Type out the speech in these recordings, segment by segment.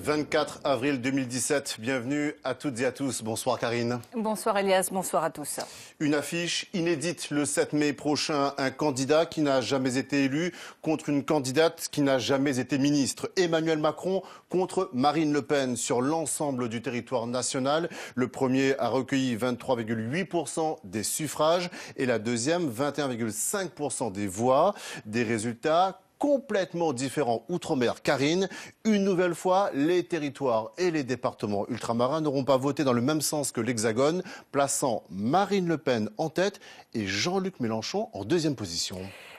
24 avril 2017, bienvenue à toutes et à tous. Bonsoir Karine. Bonsoir Elias, bonsoir à tous. Une affiche inédite le 7 mai prochain, un candidat qui n'a jamais été élu contre une candidate qui n'a jamais été ministre. Emmanuel Macron contre Marine Le Pen sur l'ensemble du territoire national. Le premier a recueilli 23,8% des suffrages et la deuxième 21,5% des voix. Des résultats complètement différents outre-mer. Karine, une nouvelle fois, les territoires et les départements ultramarins n'auront pas voté dans le même sens que l'Hexagone, plaçant Marine Le Pen en tête et Jean-Luc Mélenchon en deuxième position.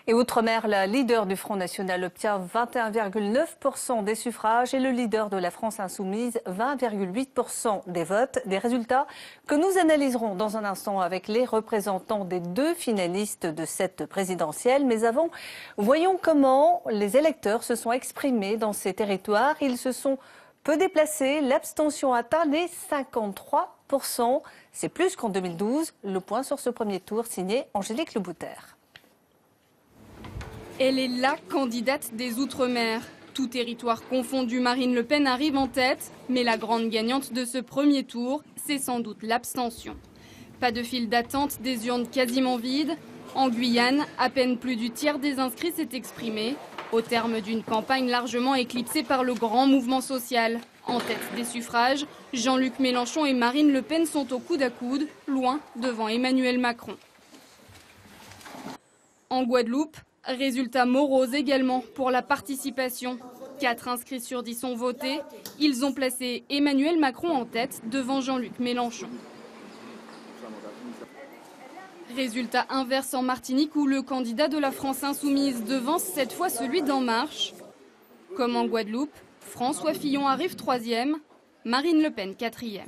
Et outre-mer, la leader du Front National obtient 21,9% des suffrages et le leader de la France Insoumise 20,8% des votes. Des résultats que nous analyserons dans un instant avec les représentants des deux finalistes de cette présidentielle. Mais avant, voyons comment les électeurs se sont exprimés dans ces territoires. Ils se sont peu déplacés. L'abstention atteint les 53%. C'est plus qu'en 2012. Le point sur ce premier tour signé Angélique Lebouter. Elle est la candidate des Outre-mer. Tout territoire confondu, Marine Le Pen arrive en tête. Mais la grande gagnante de ce premier tour, c'est sans doute l'abstention. Pas de file d'attente, des urnes quasiment vides. En Guyane, à peine plus du tiers des inscrits s'est exprimé, au terme d'une campagne largement éclipsée par le grand mouvement social. En tête des suffrages, Jean-Luc Mélenchon et Marine Le Pen sont au coude à coude, loin devant Emmanuel Macron. En Guadeloupe, résultat morose également pour la participation. 4 inscrits sur 10 ont voté. Ils ont placé Emmanuel Macron en tête devant Jean-Luc Mélenchon. Résultat inverse en Martinique où le candidat de la France Insoumise devance cette fois celui d'En Marche. Comme en Guadeloupe, François Fillon arrive 3e, Marine Le Pen 4e.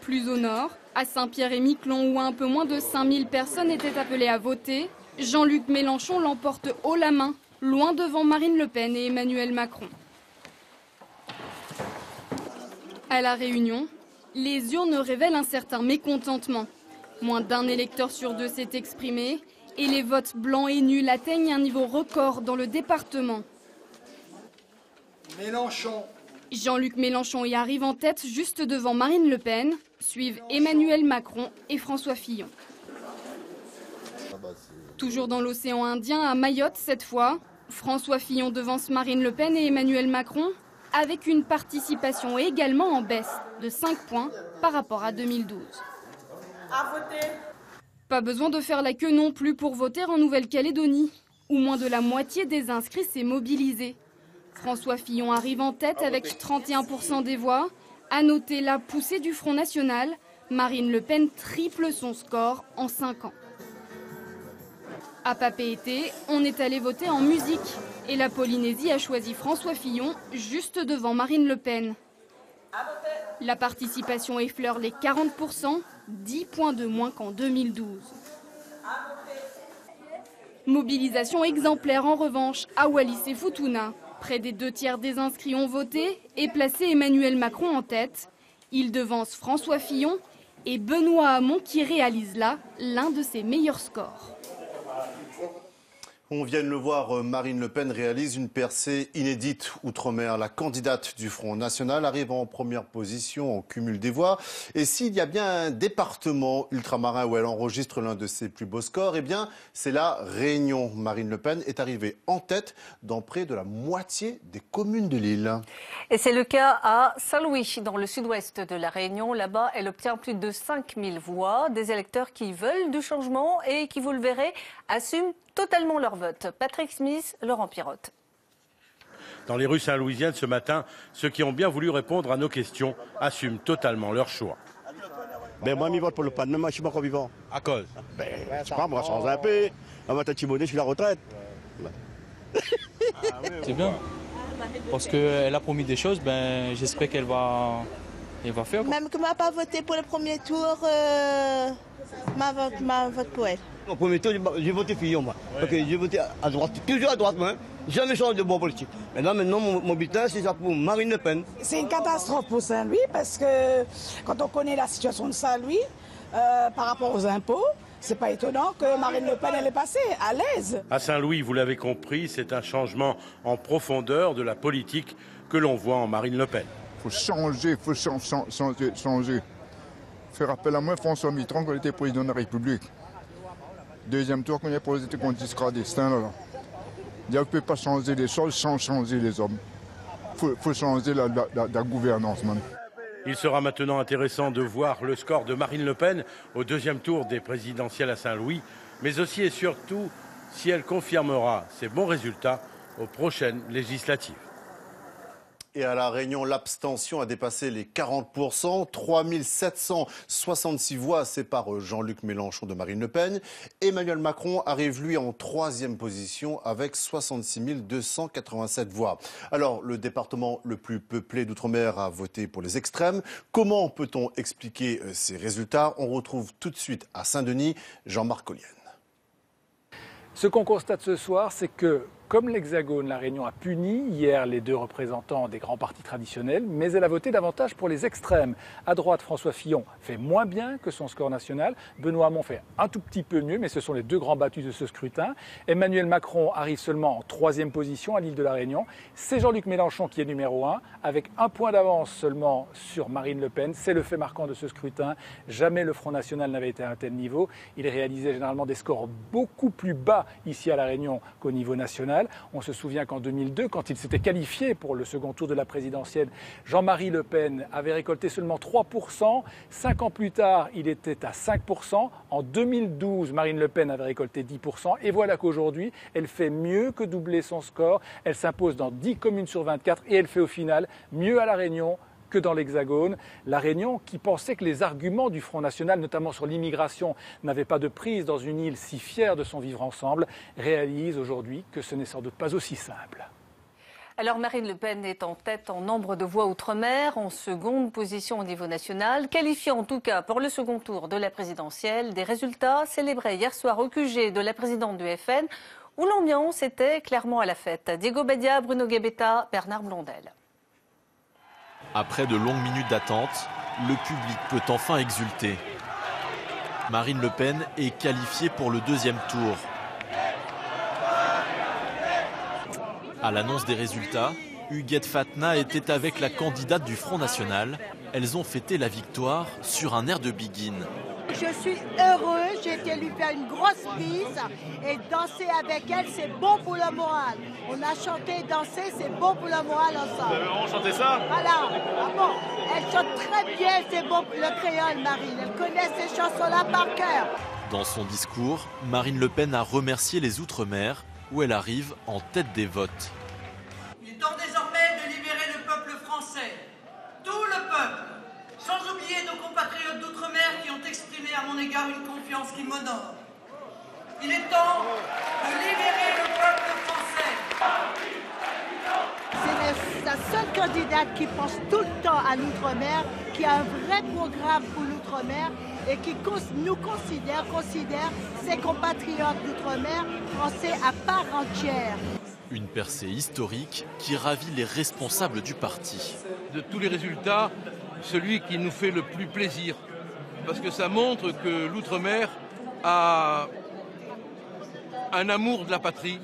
Plus au nord, à Saint-Pierre-et-Miquelon, où un peu moins de 5000 personnes étaient appelées à voter, Jean-Luc Mélenchon l'emporte haut la main, loin devant Marine Le Pen et Emmanuel Macron. À La Réunion, les urnes révèlent un certain mécontentement. Moins d'un électeur sur 2 s'est exprimé et les votes blancs et nuls atteignent un niveau record dans le département. Mélenchon. Jean-Luc Mélenchon y arrive en tête juste devant Marine Le Pen, suivent Emmanuel Macron et François Fillon. Toujours dans l'océan Indien, à Mayotte cette fois, François Fillon devance Marine Le Pen et Emmanuel Macron, avec une participation également en baisse de 5 points par rapport à 2012. À voter. Pas besoin de faire la queue non plus pour voter en Nouvelle-Calédonie, où moins de la moitié des inscrits s'est mobilisé. François Fillon arrive en tête avec 31% des voix. À noter la poussée du Front National, Marine Le Pen triple son score en 5 ans. À Papeete, on est allé voter en musique. Et la Polynésie a choisi François Fillon juste devant Marine Le Pen. La participation effleure les 40%, 10 points de moins qu'en 2012. Mobilisation exemplaire en revanche à Wallis et Futuna. Près des 2 tiers des inscrits ont voté et placé Emmanuel Macron en tête. Il devance François Fillon et Benoît Hamon qui réalise là l'un de ses meilleurs scores. On vient de le voir, Marine Le Pen réalise une percée inédite outre-mer. La candidate du Front National arrive en première position en cumul des voix. Et s'il y a bien un département ultramarin où elle enregistre l'un de ses plus beaux scores, eh bien, c'est la Réunion. Marine Le Pen est arrivée en tête dans près de la moitié des communes de l'île. Et c'est le cas à Saint-Louis, dans le sud-ouest de la Réunion. Là-bas, elle obtient plus de 5000 voix. Des électeurs qui veulent du changement et qui, vous le verrez, assument totalement leur vote. Patrick Smith, Laurent Pirotte. Dans les rues saint-louisiennes ce matin, ceux qui ont bien voulu répondre à nos questions assument totalement leur choix. Ben moi, je vote pour le PAN, même moi, je suis pas encore vivant. À cause? Ben, je sais pas, moi, sans un peu. Moi, Tati Monet, je suis à la retraite. C'est bien. Parce qu'elle a promis des choses, ben, j'espère qu'elle va faire. Même que moi pas voté pour le premier tour, ma vote pour elle. Au premier tour, j'ai voté Fillon, moi. Parce que j'ai voté à droite, toujours à droite, moi. Jamais changé de bon politique. Maintenant, mon bulletin, c'est ça pour Marine Le Pen. C'est une catastrophe pour Saint-Louis parce que quand on connaît la situation de Saint-Louis par rapport aux impôts, C'est pas étonnant que Marine Le Pen elle est passée à l'aise. À Saint-Louis, vous l'avez compris, c'est un changement en profondeur de la politique que l'on voit en Marine Le Pen. Il faut changer, il faut changer. Faire appel à moi, François Mitterrand, quand il était président de la République. Deuxième tour, quand il a posé contre discret destin, là. Il ne peut pas changer les choses sans changer les hommes. Il faut changer la gouvernance, man. Il sera maintenant intéressant de voir le score de Marine Le Pen au deuxième tour des présidentielles à Saint-Louis, mais aussi et surtout si elle confirmera ses bons résultats aux prochaines législatives. Et à La Réunion, l'abstention a dépassé les 40%. 3766 voix séparent Jean-Luc Mélenchon de Marine Le Pen. Emmanuel Macron arrive, lui, en troisième position avec 66 287 voix. Alors, le département le plus peuplé d'Outre-mer a voté pour les extrêmes. Comment peut-on expliquer ces résultats? On retrouve tout de suite à Saint-Denis Jean-Marc Collienne. Ce qu'on constate ce soir, c'est que, comme l'Hexagone, La Réunion a puni hier les deux représentants des grands partis traditionnels, mais elle a voté davantage pour les extrêmes. À droite, François Fillon fait moins bien que son score national. Benoît Hamon fait un tout petit peu mieux, mais ce sont les deux grands battus de ce scrutin. Emmanuel Macron arrive seulement en troisième position à l'île de La Réunion. C'est Jean-Luc Mélenchon qui est numéro 1, avec un point d'avance seulement sur Marine Le Pen. C'est le fait marquant de ce scrutin. Jamais le Front National n'avait été à un tel niveau. Il réalisait généralement des scores beaucoup plus bas ici à La Réunion qu'au niveau national. On se souvient qu'en 2002, quand il s'était qualifié pour le second tour de la présidentielle, Jean-Marie Le Pen avait récolté seulement 3%. 5 ans plus tard, il était à 5%. En 2012, Marine Le Pen avait récolté 10%. Et voilà qu'aujourd'hui, elle fait mieux que doubler son score. Elle s'impose dans 10 communes sur 24 et elle fait au final mieux à La Réunion que dans l'Hexagone. La Réunion, qui pensait que les arguments du Front National, notamment sur l'immigration, n'avaient pas de prise dans une île si fière de son vivre ensemble, réalise aujourd'hui que ce n'est sans doute pas aussi simple. Alors Marine Le Pen est en tête en nombre de voix outre-mer, en seconde position au niveau national, qualifiée en tout cas pour le second tour de la présidentielle. Des résultats célébrés hier soir au QG de la présidente du FN, où l'ambiance était clairement à la fête. Diego Badia, Bruno Gabetta, Bernard Blondel. Après de longues minutes d'attente, le public peut enfin exulter. Marine Le Pen est qualifiée pour le deuxième tour. À l'annonce des résultats, Huguette Fatna était avec la candidate du Front National. Elles ont fêté la victoire sur un air de Begin. Je suis heureuse, j'ai été lui faire une grosse bise et danser avec elle, c'est bon pour le moral. On a chanté et dansé, c'est bon pour le moral ensemble. Vous avez vraiment chanté ça? Voilà, ah bon, elle chante très bien, c'est bon pour le créole, Marine. Elle connaît ces chansons-là par cœur. Dans son discours, Marine Le Pen a remercié les Outre-mer, où elle arrive en tête des votes. Il est temps désormais de libérer le peuple français, tout le peuple, sans oublier nos compatriotes d'outre-mer qui ont exprimé à mon égard une confiance qui m'honore. Il est temps de libérer le peuple français. C'est la seule candidate qui pense tout le temps à l'outre-mer, qui a un vrai programme pour l'outre-mer et qui nous considère ses compatriotes d'outre-mer français à part entière. Une percée historique qui ravit les responsables du parti. De tous les résultats, celui qui nous fait le plus plaisir, parce que ça montre que l'outre-mer a un amour de la patrie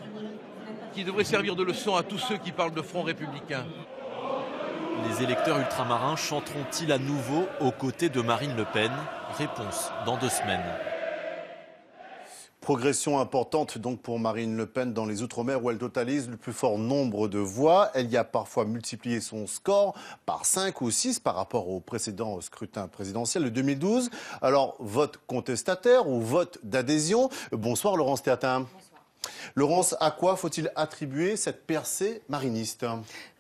qui devrait servir de leçon à tous ceux qui parlent de front républicain. Les électeurs ultramarins chanteront-ils à nouveau aux côtés de Marine Le Pen? Réponse dans 2 semaines. Progression importante donc pour Marine Le Pen dans les Outre-mer où elle totalise le plus fort nombre de voix. Elle y a parfois multiplié son score par 5 ou 6 par rapport au précédent scrutin présidentiel de 2012. Alors, vote contestataire ou vote d'adhésion? Bonsoir Laurence Théatin. Laurence, à quoi faut-il attribuer cette percée mariniste?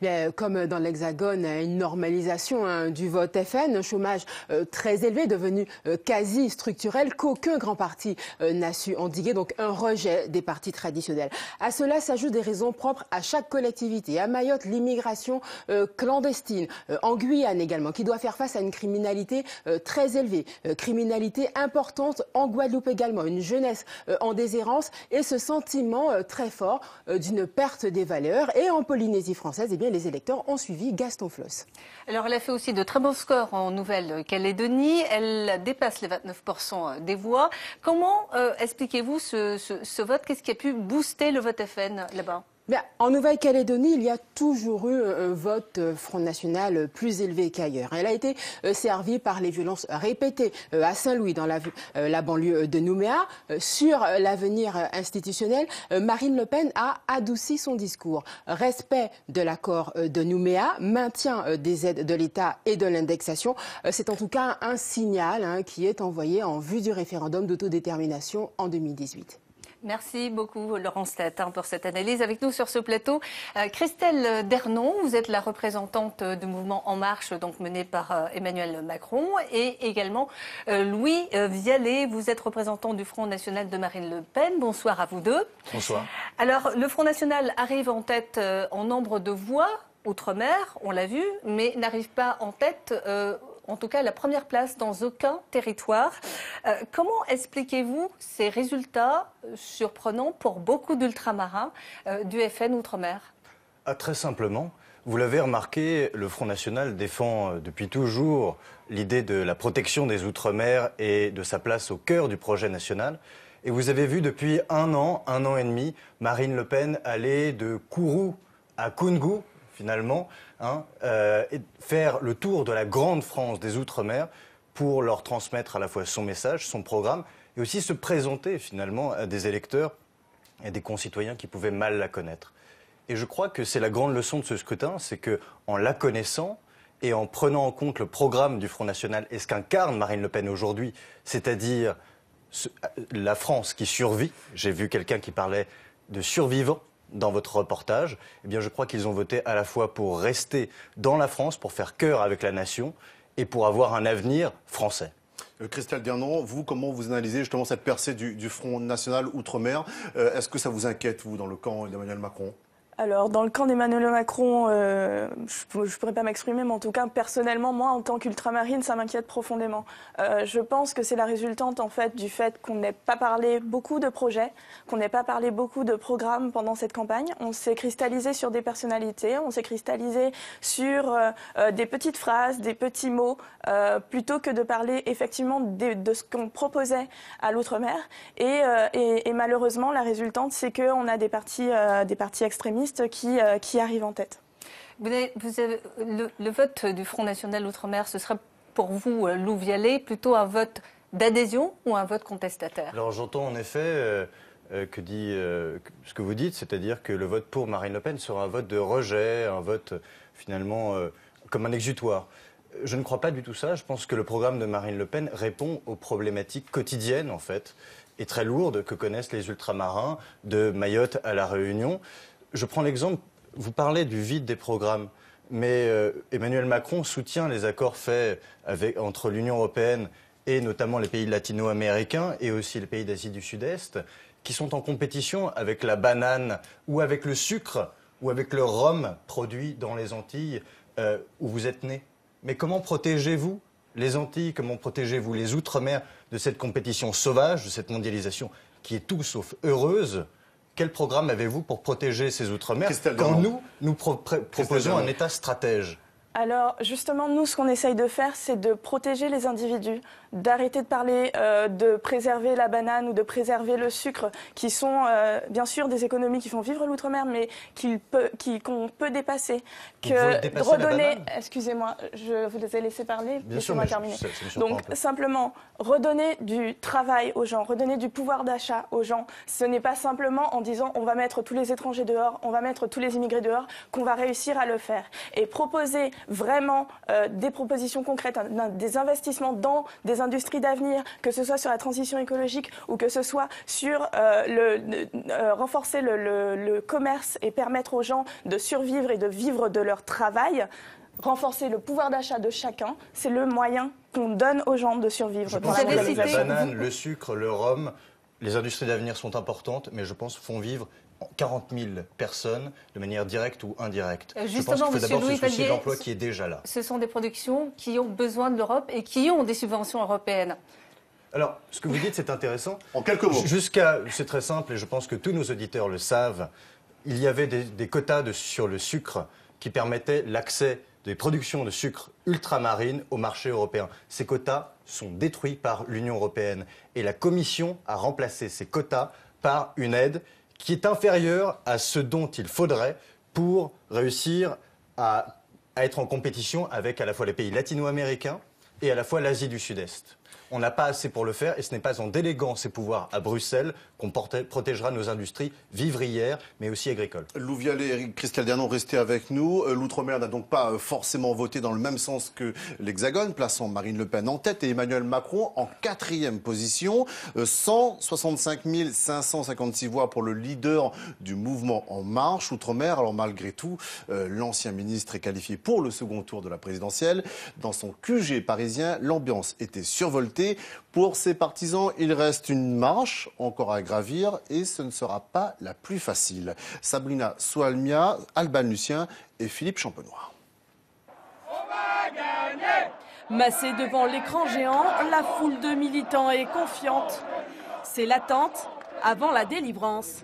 Bien, comme dans l'Hexagone, une normalisation du vote FN, un chômage très élevé, devenu quasi structurel, qu'aucun grand parti n'a su endiguer, donc un rejet des partis traditionnels. À cela s'ajoutent des raisons propres à chaque collectivité. À Mayotte, l'immigration clandestine, en Guyane également, qui doit faire face à une criminalité très élevée, criminalité importante en Guadeloupe également, une jeunesse en déshérence et ce sentiment sentiment très fort d'une perte des valeurs. Et en Polynésie française, eh bien, les électeurs ont suivi Gaston Floss. Alors, elle a fait aussi de très bons scores en Nouvelle-Calédonie. Elle dépasse les 29% des voix. Comment expliquez-vous ce vote? Qu'est-ce qui a pu booster le vote FN là-bas? Bien, en Nouvelle-Calédonie, il y a toujours eu un vote Front National plus élevé qu'ailleurs. Elle a été servie par les violences répétées à Saint-Louis, dans la banlieue de Nouméa. Sur l'avenir institutionnel, Marine Le Pen a adouci son discours. Respect de l'accord de Nouméa, maintien des aides de l'État et de l'indexation. C'est en tout cas un signal qui est envoyé en vue du référendum d'autodétermination en 2018. Merci beaucoup Laurence Latin pour cette analyse. Avec nous sur ce plateau, Christelle Dernon, vous êtes la représentante du mouvement En Marche, donc mené par Emmanuel Macron, et également Louis Vialet, vous êtes représentant du Front National de Marine Le Pen. Bonsoir à vous deux. Bonsoir. Alors, le Front National arrive en tête en nombre de voix, outre-mer, on l'a vu, mais n'arrive pas en tête en tout cas la première place dans aucun territoire. Comment expliquez-vous ces résultats surprenants pour beaucoup d'ultramarins du FN Outre-mer? Très simplement, vous l'avez remarqué, le Front National défend depuis toujours l'idée de la protection des Outre-mer et de sa place au cœur du projet national. Et vous avez vu depuis un an et demi, Marine Le Pen aller de Kourou à Koungou, finalement, et faire le tour de la grande France des Outre-mer pour leur transmettre à la fois son message, son programme, et aussi se présenter finalement à des électeurs et des concitoyens qui pouvaient mal la connaître. Et je crois que c'est la grande leçon de ce scrutin, c'est qu'en la connaissant et en prenant en compte le programme du Front National et ce qu'incarne Marine Le Pen aujourd'hui, c'est-à-dire la France qui survit, j'ai vu quelqu'un qui parlait de survivants dans votre reportage, eh bien je crois qu'ils ont voté à la fois pour rester dans la France, pour faire cœur avec la nation et pour avoir un avenir français. Christelle Dernon, vous, comment vous analysez justement cette percée du Front National Outre-mer? Est-ce que ça vous inquiète, vous, dans le camp d'Emmanuel Macron? Alors, dans le camp d'Emmanuel Macron, je ne pourrais pas m'exprimer, mais en tout cas, personnellement, moi, en tant qu'ultramarine, ça m'inquiète profondément. Je pense que c'est la résultante, en fait, du fait qu'on n'ait pas parlé beaucoup de projets, qu'on n'ait pas parlé beaucoup de programmes pendant cette campagne. On s'est cristallisé sur des personnalités, on s'est cristallisé sur des petites phrases, des petits mots, plutôt que de parler effectivement de ce qu'on proposait à l'outre-mer. Et malheureusement, la résultante, c'est qu'on a des partis extrémistes qui arrivent en tête. Le vote du Front National Outre-mer, ce serait pour vous, Lou Vialet, plutôt un vote d'adhésion ou un vote contestataire? Alors j'entends en effet ce que vous dites, c'est-à-dire que le vote pour Marine Le Pen sera un vote de rejet, un vote finalement comme un exutoire. Je ne crois pas du tout ça. Je pense que le programme de Marine Le Pen répond aux problématiques quotidiennes en fait et très lourdes que connaissent les ultramarins de Mayotte à La Réunion. Je prends l'exemple, vous parlez du vide des programmes, mais Emmanuel Macron soutient les accords faits entre l'Union européenne et notamment les pays latino-américains et aussi les pays d'Asie du Sud-Est, qui sont en compétition avec la banane ou avec le sucre ou avec le rhum produit dans les Antilles où vous êtes né. Mais comment protégez-vous les Antilles, comment protégez-vous les Outre-mer de cette compétition sauvage, de cette mondialisation qui est tout sauf heureuse? Quel programme avez-vous pour protéger ces Outre-mer quand nous proposons un État stratège? Alors justement, nous, ce qu'on essaye de faire, c'est de protéger les individus, d'arrêter de parler de préserver la banane ou de préserver le sucre, qui sont bien sûr des économies qui font vivre l'outre-mer, mais qu'on peut dépasser. Que redonner, excusez-moi, je vous ai laissé parler, laissez-moi terminer. Donc simplement, redonner du travail aux gens, redonner du pouvoir d'achat aux gens. Ce n'est pas simplement en disant on va mettre tous les étrangers dehors, on va mettre tous les immigrés dehors, qu'on va réussir à le faire. Et proposer vraiment des propositions concrètes, des investissements dans des industries d'avenir, que ce soit sur la transition écologique ou que ce soit sur renforcer le commerce et permettre aux gens de survivre et de vivre de leur travail. Renforcer le pouvoir d'achat de chacun, c'est le moyen qu'on donne aux gens de survivre. Je pense que la banane, le sucre, le rhum, les industries d'avenir sont importantes, mais je pense font vivre 40 000 personnes de manière directe ou indirecte. Justement, je pense qu'il faut d'abord Louis se soucier Vialet, de l'emploi qui est déjà là. Ce sont des productions qui ont besoin de l'Europe et qui ont des subventions européennes. Alors, ce que vous dites, c'est intéressant. En quelques mots. C'est très simple et je pense que tous nos auditeurs le savent. Il y avait des quotas sur le sucre qui permettaient l'accès des productions de sucre ultramarines au marché européen. Ces quotas sont détruits par l'Union européenne et la Commission a remplacé ces quotas par une aide qui est inférieure à ce dont il faudrait pour réussir à être en compétition avec à la fois les pays latino-américains et à la fois l'Asie du Sud-Est. On n'a pas assez pour le faire et ce n'est pas en déléguant ces pouvoirs à Bruxelles qu'on protégera nos industries vivrières mais aussi agricoles. Lou Vialet et Christelle Dernon, restez avec nous. L'Outre-mer n'a donc pas forcément voté dans le même sens que l'Hexagone, plaçant Marine Le Pen en tête et Emmanuel Macron en 4e position. 165 556 voix pour le leader du mouvement En Marche Outre-mer. Alors malgré tout, l'ancien ministre est qualifié pour le second tour de la présidentielle. Dans son QG parisien, l'ambiance était survoltée. Pour ses partisans, il reste une marche encore à gravir et ce ne sera pas la plus facile. Sabrina Soalmia, Alban Lucien et Philippe Champenois. Massée devant l'écran géant, la foule de militants est confiante. C'est l'attente avant la délivrance.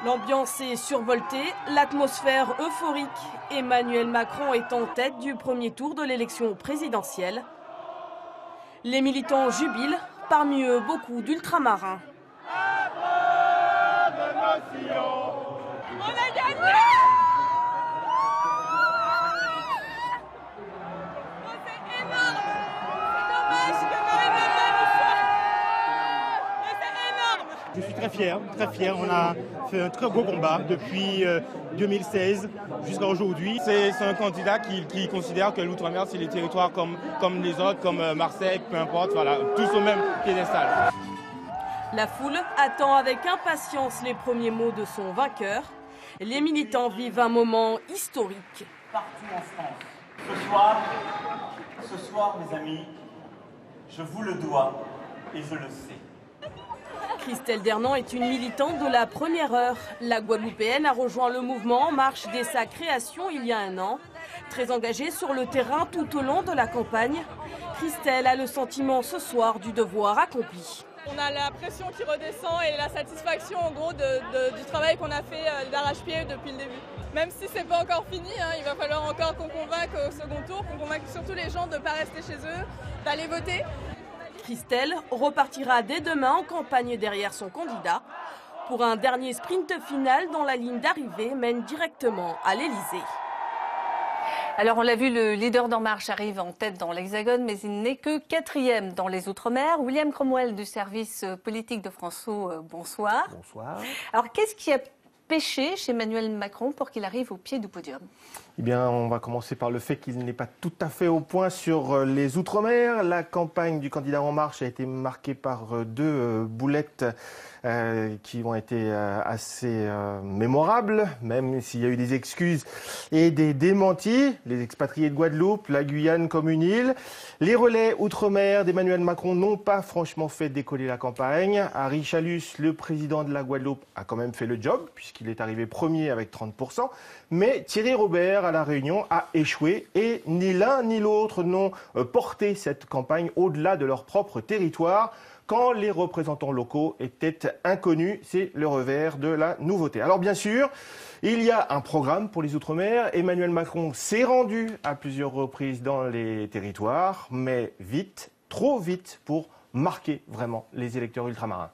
L'ambiance est survoltée, l'atmosphère euphorique. Emmanuel Macron est en tête du premier tour de l'élection présidentielle. Les militants jubilent, parmi eux beaucoup d'ultramarins. On a gagné! C'est énorme! C'est dommage que Marine Le Pen y soit! Mais c'est énorme! Je suis très fier. On a fait un très gros combat depuis 2016 jusqu'à aujourd'hui. C'est un candidat qui considère que l'Outre-mer, c'est les territoires comme les autres, comme Marseille, peu importe, voilà, tous au même piédestal. La foule attend avec impatience les premiers mots de son vainqueur. Les militants vivent un moment historique. Partout en France. Ce soir, mes amis, je vous le dois et je le sais. Christelle Dernon est une militante de la première heure. La Guadeloupéenne a rejoint le mouvement En Marche dès sa création il y a un an. Très engagée sur le terrain tout au long de la campagne, Christelle a le sentiment ce soir du devoir accompli. On a la pression qui redescend et la satisfaction en gros du travail qu'on a fait d'arrache-pied depuis le début. Même si c'est pas encore fini, il va falloir encore qu'on convainque au second tour, qu'on convainque surtout les gens de ne pas rester chez eux, d'aller voter. Christelle repartira dès demain en campagne derrière son candidat pour un dernier sprint final dont la ligne d'arrivée mène directement à l'Elysée. Alors on l'a vu, le leader d'En Marche arrive en tête dans l'Hexagone, mais il n'est que 4e dans les Outre-mer. William Cromwell du service politique de François, bonsoir. Bonsoir. Alors qu'est-ce qui a pêché chez Emmanuel Macron pour qu'il arrive au pied du podium? Eh bien, on va commencer par le fait qu'il n'est pas tout à fait au point sur les Outre-mer. La campagne du candidat En Marche a été marquée par deux boulettes qui ont été assez mémorables, même s'il y a eu des excuses et des démentis. Les expatriés de Guadeloupe, la Guyane comme une île. Les relais Outre-mer d'Emmanuel Macron n'ont pas franchement fait décoller la campagne. Harry Chalus, le président de la Guadeloupe, a quand même fait le job, puisqu'il est arrivé premier avec 30%. Mais Thierry Robert, à La Réunion, a échoué et ni l'un ni l'autre n'ont porté cette campagne au-delà de leur propre territoire. Quand les représentants locaux étaient inconnus, c'est le revers de la nouveauté. Alors bien sûr, il y a un programme pour les Outre-mer. Emmanuel Macron s'est rendu à plusieurs reprises dans les territoires, mais vite, trop vite pour marquer vraiment les électeurs ultramarins.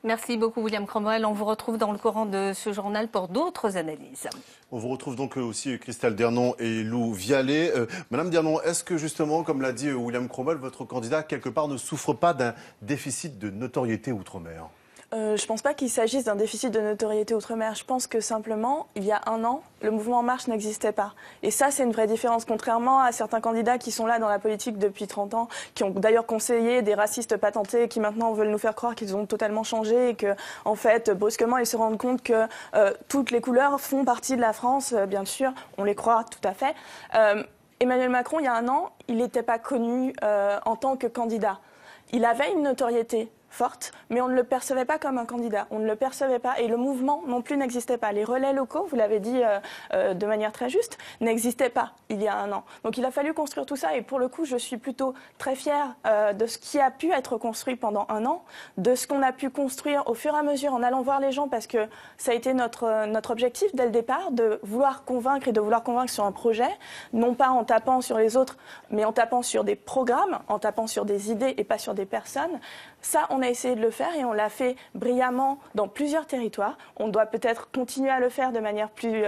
Merci beaucoup William Cromwell. On vous retrouve dans le courant de ce journal pour d'autres analyses. On vous retrouve donc aussi Christelle Dernon et Lou Vialet. Madame Dernon, est-ce que justement, comme l'a dit William Cromwell, votre candidat quelque part ne souffre pas d'un déficit de notoriété outre-mer ? Je ne pense pas qu'il s'agisse d'un déficit de notoriété outre-mer. Je pense que simplement, il y a un an, le mouvement En Marche n'existait pas. Et ça, c'est une vraie différence. Contrairement à certains candidats qui sont là dans la politique depuis 30 ans, qui ont d'ailleurs conseillé des racistes patentés, qui maintenant veulent nous faire croire qu'ils ont totalement changé et que, en fait, brusquement, ils se rendent compte que toutes les couleurs font partie de la France. Bien sûr, on les croit tout à fait. Emmanuel Macron, il y a un an, il n'était pas connu en tant que candidat. Il avait une notoriété, forte, mais on ne le percevait pas comme un candidat. On ne le percevait pas et le mouvement non plus n'existait pas. Les relais locaux, vous l'avez dit de manière très juste, n'existaient pas il y a un an. Donc il a fallu construire tout ça et pour le coup, je suis plutôt très fière de ce qui a pu être construit pendant un an, de ce qu'on a pu construire au fur et à mesure en allant voir les gens parce que ça a été notre objectif dès le départ, de vouloir convaincre et de vouloir convaincre sur un projet, non pas en tapant sur les autres, mais en tapant sur des programmes, en tapant sur des idées et pas sur des personnes. Ça, on a essayé de le faire et on l'a fait brillamment dans plusieurs territoires. On doit peut-être continuer à le faire de manière plus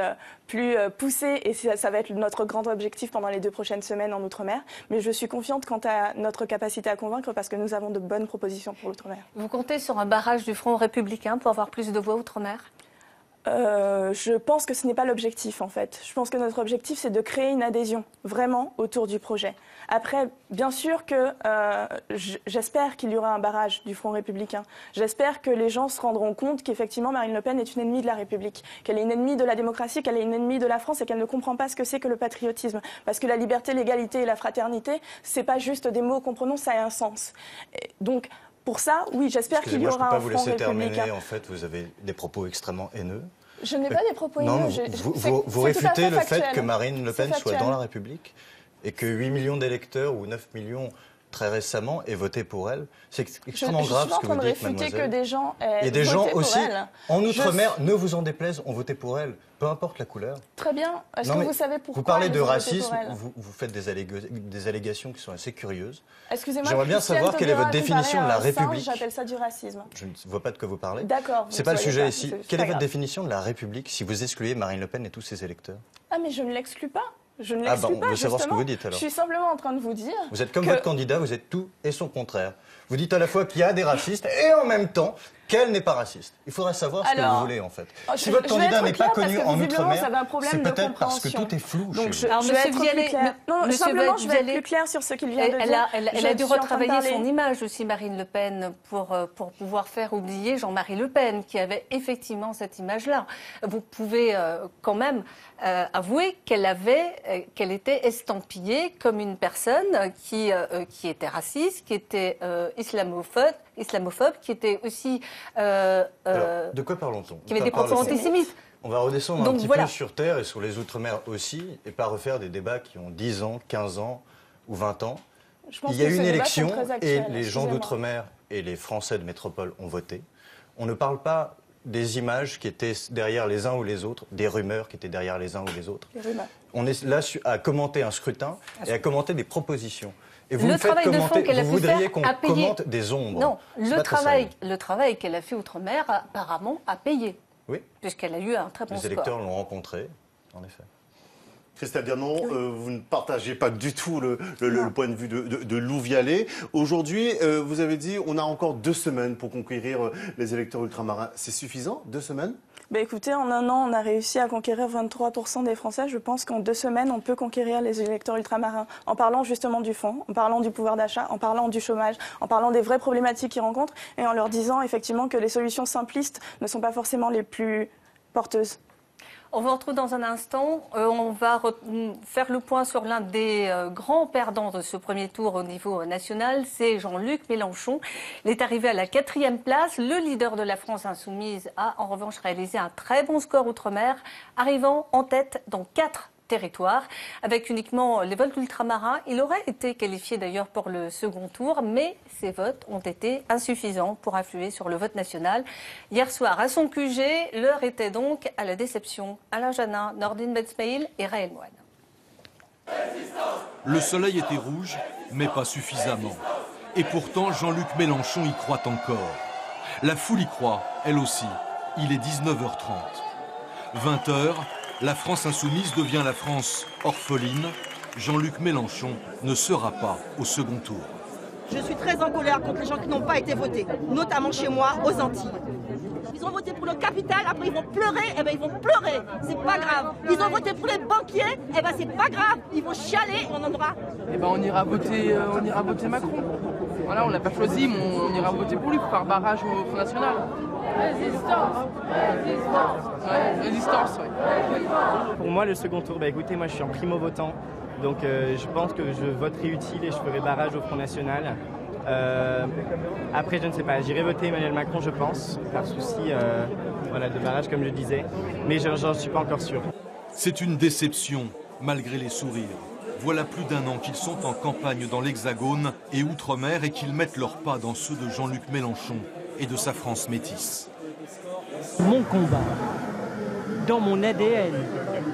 poussée et ça va être notre grand objectif pendant les 2 prochaines semaines en Outre-mer. Mais je suis confiante quant à notre capacité à convaincre parce que nous avons de bonnes propositions pour l'Outre-mer. Vous comptez sur un barrage du Front républicain pour avoir plus de voix Outre-mer ? Je pense que ce n'est pas l'objectif en fait. Je pense que notre objectif c'est de créer une adhésion vraiment autour du projet. Après, bien sûr que j'espère qu'il y aura un barrage du Front républicain. J'espère que les gens se rendront compte qu'effectivement Marine Le Pen est une ennemie de la République, qu'elle est une ennemie de la démocratie, qu'elle est une ennemie de la France et qu'elle ne comprend pas ce que c'est que le patriotisme. Parce que la liberté, l'égalité et la fraternité, c'est pas juste des mots qu'on prononce, ça a un sens. Et donc, pour ça, oui, j'espère qu'il y aura un Front républicain. Je ne peux pas vous laisser terminer, en fait, vous avez des propos extrêmement haineux. Je n'ai pas des propos haineux. Non, vous réfutez le fait que Marine Le Pen soit dans la République et que 8 millions d'électeurs ou 9 millions très récemment aient voté pour elle. C'est extrêmement grave ce que vous dites, mademoiselle. Que des gens il y a des gens aussi, en Outre-mer, ne vous en déplaise, ont voté pour elle, peu importe la couleur. Très bien. Est-ce que vous savez pourquoi vous parlez de racisme, vous faites des allégations qui sont assez curieuses. Excusez-moi, j'aimerais bien savoir quelle est votre définition de la République. J'appelle ça du racisme. Je ne vois pas de quoi vous parlez. D'accord. C'est pas le sujet ici. Quelle est votre définition de la République si vous excluez Marine Le Pen et tous ses électeurs? Ah mais je ne l'exclus pas. Je ne l'exclus pas, on veut savoir ce que vous dites alors. Je suis simplement en train de vous dire. Vous êtes comme votre candidat, vous êtes tout et son contraire. Vous dites à la fois qu'il y a des racistes et en même temps qu'elle n'est pas raciste. Il faudrait savoir ce que vous voulez en fait. Si votre candidat n'est pas connu en Outre-mer, c'est peut-être parce que tout est flou chez vous. Alors, je vais être plus claire. Non, simplement, je vais être plus claire sur ce qu'il vient de dire. Elle a dû retravailler son image aussi, Marine Le Pen, pour pouvoir faire oublier Jean-Marie Le Pen, qui avait effectivement cette image-là. Vous pouvez quand même avouer qu'elle était estampillée comme une personne qui était raciste, qui était islamophobe, qui était aussi... Alors, de quoi parlons-on? Qui avait des propos antisémites. On va redescendre un petit peu sur Terre et sur les Outre-mer aussi, et pas refaire des débats qui ont 10 ans, 15 ans ou 20 ans. Il y a eu une élection et les gens d'Outre-mer et les Français de métropole ont voté. On ne parle pas des images qui étaient derrière les uns ou les autres, des rumeurs qui étaient derrière les uns ou les autres. On est là à commenter un scrutin et à commenter des propositions. Et vous voudriez qu'on commente des ombres. Non, le travail qu'elle a fait Outre-mer, apparemment, a payé. Oui. Puisqu'elle a eu un très bon score. Les électeurs l'ont rencontré, en effet. Christelle Dernon, vous ne partagez pas du tout le point de vue de Lou Vialet. Aujourd'hui, vous avez dit on a encore 2 semaines pour conquérir les électeurs ultramarins. C'est suffisant, 2 semaines? Écoutez, en un an, on a réussi à conquérir 23% des Français. Je pense qu'en 2 semaines, on peut conquérir les électeurs ultramarins en parlant justement du fond, en parlant du pouvoir d'achat, en parlant du chômage, en parlant des vraies problématiques qu'ils rencontrent et en leur disant effectivement que les solutions simplistes ne sont pas forcément les plus porteuses. On vous retrouve dans un instant. On va faire le point sur l'un des grands perdants de ce premier tour au niveau national. C'est Jean-Luc Mélenchon. Il est arrivé à la 4e place. Le leader de la France insoumise a en revanche réalisé un très bon score outre-mer, arrivant en tête dans 4 territoire. Avec uniquement les votes ultramarins, il aurait été qualifié d'ailleurs pour le second tour, mais ces votes ont été insuffisants pour influer sur le vote national. Hier soir, à son QG, l'heure était donc à la déception. Alain Janin, Nordine Bensmaïl et Raël Moine. Le soleil était rouge, mais pas suffisamment. Et pourtant, Jean-Luc Mélenchon y croit encore. La foule y croit, elle aussi. Il est 19h30. 20h, la France insoumise devient la France orpheline. Jean-Luc Mélenchon ne sera pas au second tour. Je suis très en colère contre les gens qui n'ont pas été votés, notamment chez moi, aux Antilles. Ils ont voté pour le capital, après ils vont pleurer, ils vont pleurer, c'est pas grave. Ils ont voté pour les banquiers, c'est pas grave, ils vont chialer, on en aura. On ira voter Macron. Voilà, on l'a pas choisi, mais on ira voter pour lui, pour faire barrage au Front National. Résistance. Pour moi, le second tour, écoutez, moi je suis en primo-votant. Donc je pense que je voterai utile et je ferai barrage au Front National. Après, je ne sais pas, j'irai voter Emmanuel Macron, je pense, par souci de barrage, comme je disais. Mais j'en suis pas encore sûr. C'est une déception, malgré les sourires. Voilà plus d'un an qu'ils sont en campagne dans l'Hexagone et Outre-mer et qu'ils mettent leurs pas dans ceux de Jean-Luc Mélenchon et de sa France métisse. Mon combat, dans mon ADN,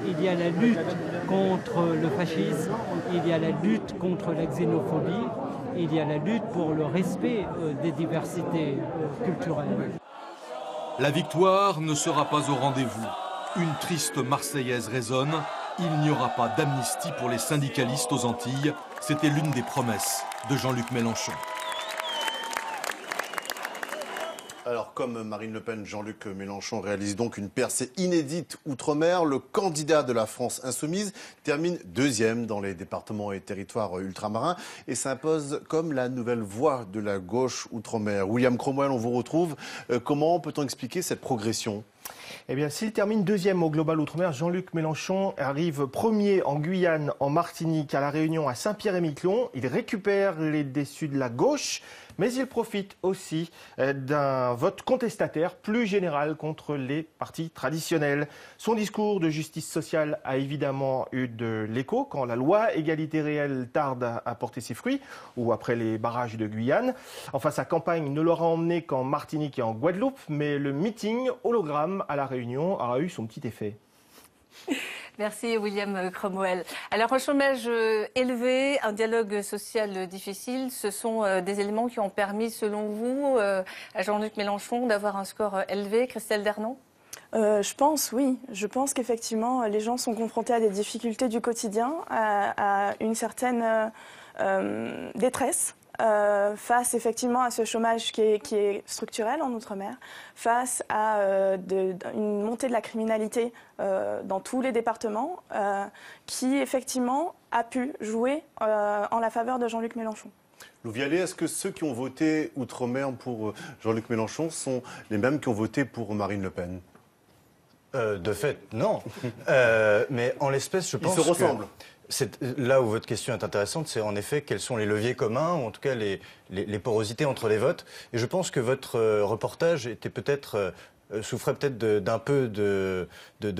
il y a la lutte contre le fascisme, il y a la lutte contre la xénophobie, il y a la lutte pour le respect des diversités culturelles. La victoire ne sera pas au rendez-vous. Une triste Marseillaise résonne. Il n'y aura pas d'amnistie pour les syndicalistes aux Antilles. C'était l'une des promesses de Jean-Luc Mélenchon. Alors, comme Marine Le Pen, Jean-Luc Mélenchon réalise donc une percée inédite outre-mer. Le candidat de la France insoumise termine deuxième dans les départements et territoires ultramarins et s'impose comme la nouvelle voix de la gauche outre-mer. William Cromwell, on vous retrouve. Comment peut-on expliquer cette progression ? Eh bien, s'il termine deuxième au Global Outre-mer, Jean-Luc Mélenchon arrive premier en Guyane, en Martinique, à La Réunion, à Saint-Pierre-et-Miquelon. Il récupère les déçus de la gauche, mais il profite aussi d'un vote contestataire plus général contre les partis traditionnels. Son discours de justice sociale a évidemment eu de l'écho quand la loi égalité réelle tarde à porter ses fruits, ou après les barrages de Guyane. Enfin, sa campagne ne l'aura emmené qu'en Martinique et en Guadeloupe, mais le meeting hologramme à La Réunion aura eu son petit effet. Merci William Cromwell. Alors un chômage élevé, un dialogue social difficile, ce sont des éléments qui ont permis selon vous à Jean-Luc Mélenchon d'avoir un score élevé. Christelle Dernon ? Je pense, oui. Je pense qu'effectivement, les gens sont confrontés à des difficultés du quotidien, à une certaine détresse. Face effectivement à ce chômage qui est structurel en Outre-mer, face à une montée de la criminalité dans tous les départements, qui effectivement a pu jouer en la faveur de Jean-Luc Mélenchon. Lou Vialet, est-ce que ceux qui ont voté Outre-mer pour Jean-Luc Mélenchon sont les mêmes qui ont voté pour Marine Le Pen ? De fait, non. Mais en l'espèce, je pense Ils se ressemblent. Là où votre question est intéressante, c'est en effet quels sont les leviers communs, ou en tout cas les porosités entre les votes. Et je pense que votre reportage était souffrait peut-être d'un peu de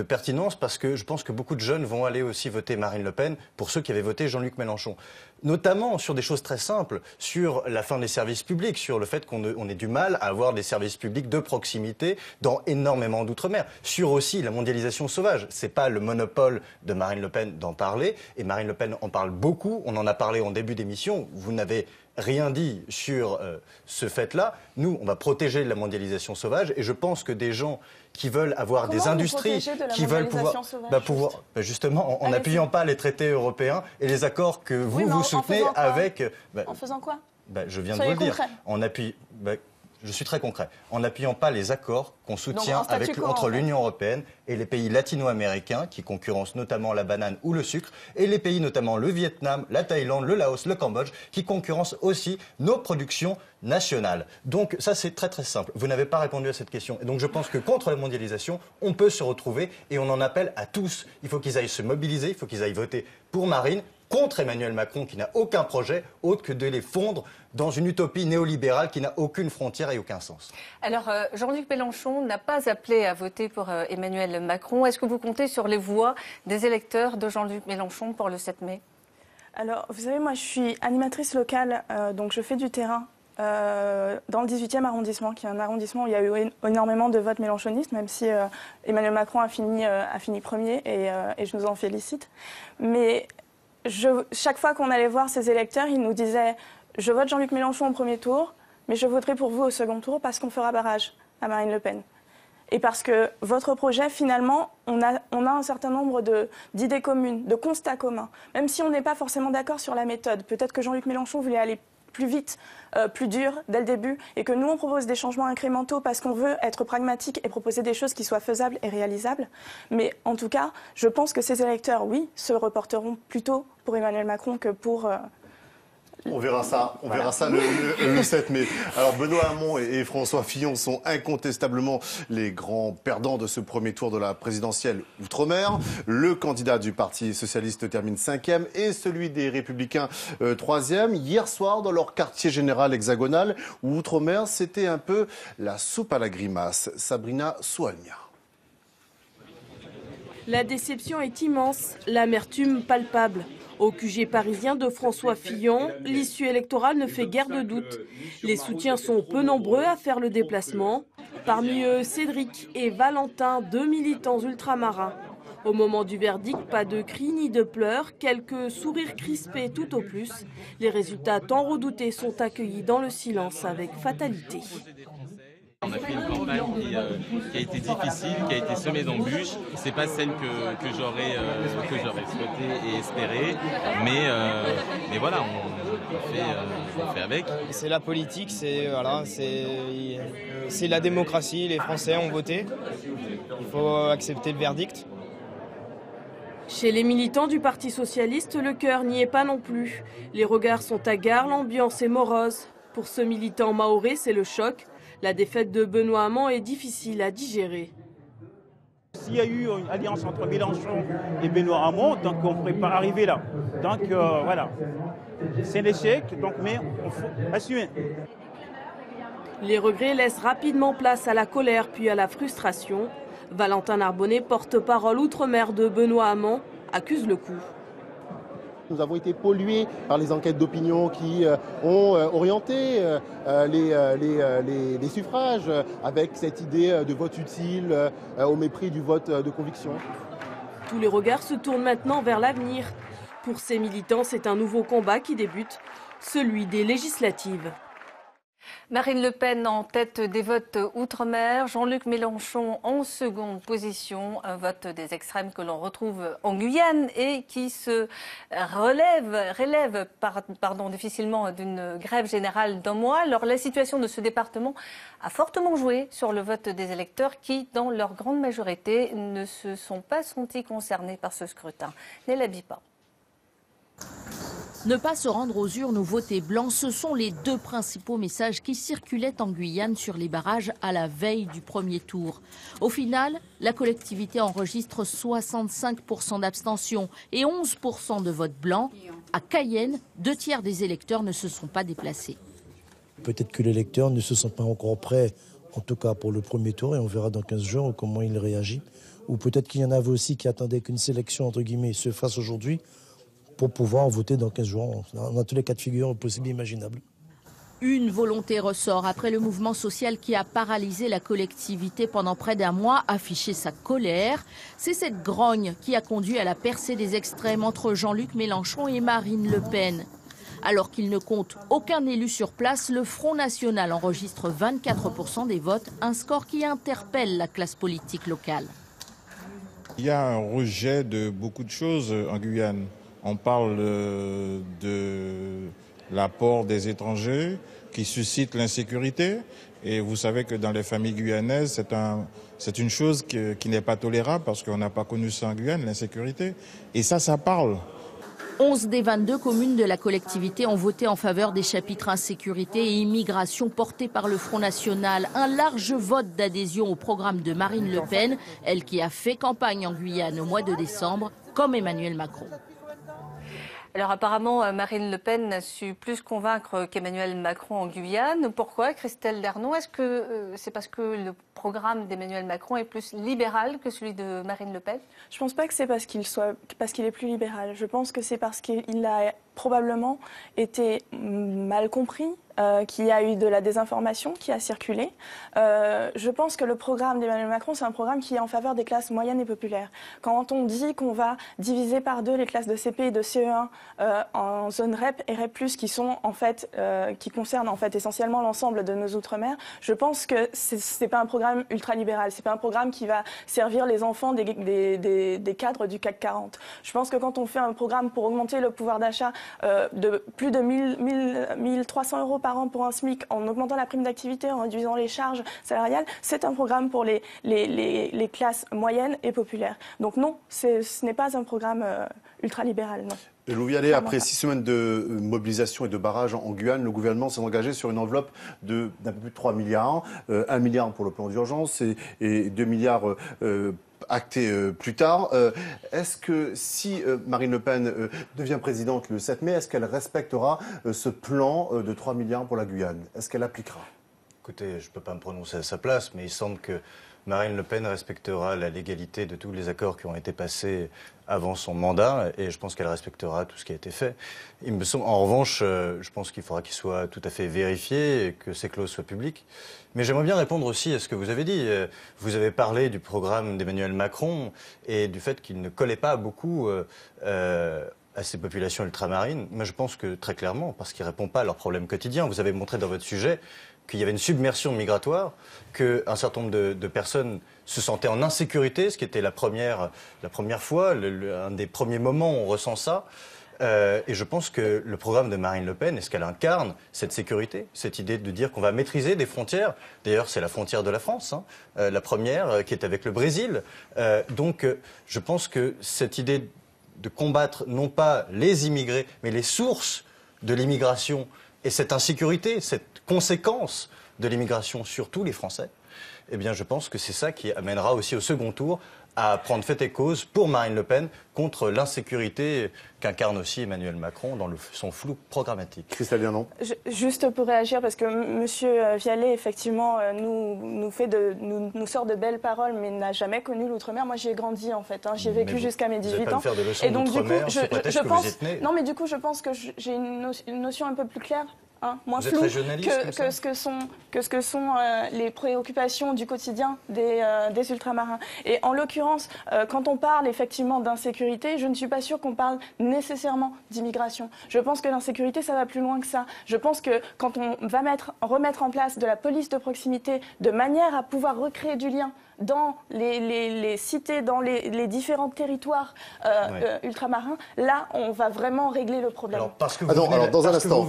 pertinence, parce que je pense que beaucoup de jeunes vont aller aussi voter Marine Le Pen pour ceux qui avaient voté Jean-Luc Mélenchon. Notamment sur des choses très simples, sur la fin des services publics, sur le fait qu'on ait du mal à avoir des services publics de proximité dans énormément d'outre-mer. Sur aussi la mondialisation sauvage. C'est pas le monopole de Marine Le Pen d'en parler, et Marine Le Pen en parle beaucoup. On en a parlé en début d'émission. Vous n'avez rien dit sur ce fait-là. Nous, on va protéger la mondialisation sauvage, et je pense que des gens qui veulent avoir des industries, qui veulent pouvoir justement en n'appuyant pas les traités européens et les accords que vous soutenez avec. En faisant quoi ? Je viens de vous le dire. On appuie. Je suis très concret. En n'appuyant pas les accords qu'on soutient entre l'Union européenne et les pays latino-américains qui concurrencent notamment la banane ou le sucre, et les pays notamment le Vietnam, la Thaïlande, le Laos, le Cambodge qui concurrencent aussi nos productions nationales. Donc ça, c'est très très simple. Vous n'avez pas répondu à cette question. Et donc je pense que contre la mondialisation, on peut se retrouver, et on en appelle à tous. Il faut qu'ils aillent se mobiliser, il faut qu'ils aillent voter pour Marine, contre Emmanuel Macron qui n'a aucun projet autre que de les fondre dans une utopie néolibérale qui n'a aucune frontière et aucun sens. Alors, Jean-Luc Mélenchon n'a pas appelé à voter pour Emmanuel Macron. Est-ce que vous comptez sur les voix des électeurs de Jean-Luc Mélenchon pour le 7 mai ? Alors, vous savez, moi, je suis animatrice locale, donc je fais du terrain dans le 18e arrondissement, qui est un arrondissement où il y a eu énormément de votes mélenchonistes, même si Emmanuel Macron a fini premier, et je nous en félicite. Mais chaque fois qu'on allait voir ces électeurs, ils nous disaient « Je vote Jean-Luc Mélenchon au premier tour, mais je voterai pour vous au second tour parce qu'on fera barrage à Marine Le Pen. » Et parce que votre projet, finalement, on a un certain nombre d'idées communes, de constats communs. Même si on n'est pas forcément d'accord sur la méthode. Peut-être que Jean-Luc Mélenchon voulait aller plus vite, plus dur dès le début, et que nous, on propose des changements incrémentaux parce qu'on veut être pragmatique et proposer des choses qui soient faisables et réalisables. Mais en tout cas, je pense que ces électeurs, oui, se reporteront plutôt pour Emmanuel Macron que pour On verra ça le 7 mai. Alors Benoît Hamon et François Fillon sont incontestablement les grands perdants de ce premier tour de la présidentielle Outre-mer. Le candidat du Parti socialiste termine 5e et celui des Républicains 3e. Hier soir, dans leur quartier général hexagonal, où Outre-mer, c'était un peu la soupe à la grimace. Sabrina Soualmia. La déception est immense, l'amertume palpable. Au QG parisien de François Fillon, l'issue électorale ne fait guère de doute. Les soutiens sont peu nombreux à faire le déplacement. Parmi eux, Cédric et Valentin, 2 militants ultramarins. Au moment du verdict, pas de cris ni de pleurs, quelques sourires crispés tout au plus. Les résultats tant redoutés sont accueillis dans le silence avec fatalité. On a fait une campagne qui a été difficile, qui a été semée d'embûches. C'est pas celle que j'aurais souhaité et espéré, mais voilà, on fait avec. C'est la politique, c'est la démocratie. Les Français ont voté. Il faut accepter le verdict. Chez les militants du Parti socialiste, le cœur n'y est pas non plus. Les regards sont hagards, l'ambiance est morose. Pour ce militant mahorais, c'est le choc. La défaite de Benoît Hamon est difficile à digérer. S'il y a eu une alliance entre Mélenchon et Benoît Hamon, donc on ne pourrait pas arriver là. Donc voilà, c'est l'échec, mais il faut assumer. Les regrets laissent rapidement place à la colère puis à la frustration. Valentin Narbonnet, porte-parole outre-mer de Benoît Hamon, accuse le coup. Nous avons été pollués par les enquêtes d'opinion qui ont orienté les suffrages avec cette idée de vote utile au mépris du vote de conviction. Tous les regards se tournent maintenant vers l'avenir. Pour ces militants, c'est un nouveau combat qui débute, celui des législatives. Marine Le Pen en tête des votes outre-mer, Jean-Luc Mélenchon en seconde position, un vote des extrêmes que l'on retrouve en Guyane et qui se relève difficilement d'une grève générale d'un mois. Alors la situation de ce département a fortement joué sur le vote des électeurs qui, dans leur grande majorité, ne se sont pas sentis concernés par ce scrutin. Néla Bipa. Ne pas se rendre aux urnes ou voter blanc, ce sont les deux principaux messages qui circulaient en Guyane sur les barrages à la veille du premier tour. Au final, la collectivité enregistre 65% d'abstention et 11% de vote blanc. À Cayenne, 2/3 des électeurs ne se sont pas déplacés. Peut-être que l'électeur ne se sent pas encore prêt, en tout cas pour le premier tour, et on verra dans 15 jours comment il réagit. Ou peut-être qu'il y en avait aussi qui attendaient qu'une sélection, entre guillemets, se fasse aujourd'hui, pour pouvoir voter dans 15 jours. On a tous les cas de figure possibles et imaginables. Une volonté ressort après le mouvement social qui a paralysé la collectivité pendant près d'un mois, affiché sa colère. C'est cette grogne qui a conduit à la percée des extrêmes entre Jean-Luc Mélenchon et Marine Le Pen. Alors qu'il ne compte aucun élu sur place, le Front National enregistre 24% des votes, un score qui interpelle la classe politique locale. Il y a un rejet de beaucoup de choses en Guyane. On parle de l'apport des étrangers qui suscite l'insécurité. Et vous savez que dans les familles guyanaises, c'est une chose qui n'est pas tolérable parce qu'on n'a pas connu ça en Guyane, l'insécurité. Et ça parle. 11 des 22 communes de la collectivité ont voté en faveur des chapitres insécurité et immigration portés par le Front National. Un large vote d'adhésion au programme de Marine Le Pen, elle qui a fait campagne en Guyane au mois de décembre, comme Emmanuel Macron. Alors apparemment, Marine Le Pen a su plus convaincre qu'Emmanuel Macron en Guyane. Pourquoi, Christelle Dernon? Est-ce que c'est parce que le programme d'Emmanuel Macron est plus libéral que celui de Marine Le Pen? Je ne pense pas que c'est parce qu'il est plus libéral. Je pense que c'est parce qu'il a probablement été mal compris, qu'il y a eu de la désinformation qui a circulé. Je pense que le programme d'Emmanuel Macron, c'est un programme qui est en faveur des classes moyennes et populaires. Quand on dit qu'on va diviser par deux les classes de CP et de CE1 en zone REP et REP+, qui concernent en fait essentiellement l'ensemble de nos outre-mer, je pense que c'est pas un programme ultralibéral. C'est pas un programme qui va servir les enfants des cadres du CAC 40. Je pense que quand on fait un programme pour augmenter le pouvoir d'achat de plus de 1 300 € par an pour un SMIC, en augmentant la prime d'activité, en réduisant les charges salariales, c'est un programme pour les classes moyennes et populaires. Donc non, ce n'est pas un programme ultralibéral, non. Louis Vialet, après 6 semaines de mobilisation et de barrage en Guyane, le gouvernement s'est engagé sur une enveloppe d'un peu plus de 3 milliards, 1 milliard pour le plan d'urgence et 2 milliards actés plus tard. Est-ce que si Marine Le Pen devient présidente le 7 mai, est-ce qu'elle respectera ce plan de 3 milliards pour la Guyane? Est-ce qu'elle appliquera? Écoutez, je ne peux pas me prononcer à sa place, mais il semble que Marine Le Pen respectera la légalité de tous les accords qui ont été passés avant son mandat, et je pense qu'elle respectera tout ce qui a été fait. Il me semble, en revanche, je pense qu'il faudra qu'il soit tout à fait vérifié et que ces clauses soient publiques. Mais j'aimerais bien répondre aussi à ce que vous avez dit. Vous avez parlé du programme d'Emmanuel Macron et du fait qu'il ne collait pas beaucoup à ces populations ultramarines. Mais je pense que très clairement, parce qu'il ne répond pas à leurs problèmes quotidiens. Vous avez montré dans votre sujet qu'il y avait une submersion migratoire, qu'un certain nombre de personnes se sentaient en insécurité, ce qui était la première fois, un des premiers moments où on ressent ça. Et je pense que le programme de Marine Le Pen, est-ce qu'elle incarne cette sécurité, cette idée de dire qu'on va maîtriser des frontières? D'ailleurs, c'est la frontière de la France, hein, la première, qui est avec le Brésil. Donc, je pense que cette idée de combattre non pas les immigrés, mais les sources de l'immigration et cette insécurité, cette conséquence de l'immigration sur tous les Français, eh bien, je pense que c'est ça qui amènera aussi au second tour à prendre fait et cause pour Marine Le Pen contre l'insécurité qu'incarne aussi Emmanuel Macron dans son flou programmatique. Christelle Diernon. Juste pour réagir, parce que M. Vialet, effectivement, nous sort de belles paroles, mais n'a jamais connu l'outre-mer. Moi, j'y ai grandi, en fait. Hein. J'y ai vécu jusqu'à mes 18 ans. Faire de leçons et donc, du coup, je pense... Non, mais du coup, je pense que j'ai une notion un peu plus claire. Hein, moins Vous flou que ce que sont les préoccupations du quotidien des ultramarins. Et en l'occurrence, quand on parle effectivement d'insécurité, je ne suis pas sûre qu'on parle nécessairement d'immigration. Je pense que l'insécurité, ça va plus loin que ça. Je pense que quand on va remettre en place de la police de proximité de manière à pouvoir recréer du lien dans les cités, dans les différents territoires ultramarins, là, on va vraiment régler le problème. Alors, parce que dans un instant,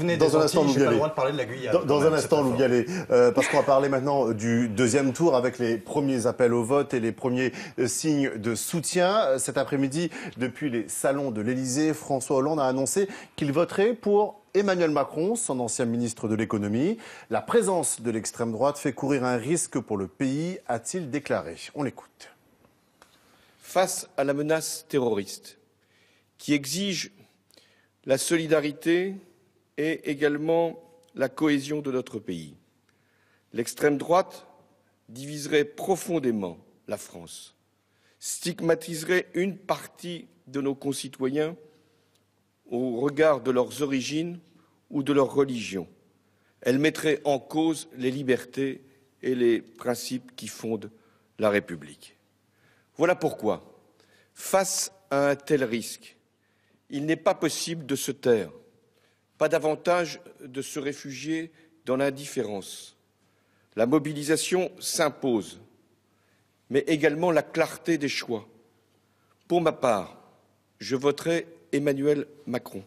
j'ai pas le droit de parler de la Guyane. Dans un instant, Louis Vialet, parce qu'on va parler maintenant du deuxième tour avec les premiers appels au vote et les premiers signes de soutien. Cet après-midi, depuis les salons de l'Élysée, François Hollande a annoncé qu'il voterait pour Emmanuel Macron, son ancien ministre de l'économie. La présence de l'extrême droite fait courir un risque pour le pays, a-t-il déclaré. On l'écoute. Face à la menace terroriste qui exige la solidarité et également la cohésion de notre pays, l'extrême droite diviserait profondément la France, stigmatiserait une partie de nos concitoyens au regard de leurs origines ou de leur religion. Elle mettrait en cause les libertés et les principes qui fondent la République. Voilà pourquoi, face à un tel risque, il n'est pas possible de se taire, pas davantage de se réfugier dans l'indifférence. La mobilisation s'impose, mais également la clarté des choix. Pour ma part, je voterai Emmanuel Macron.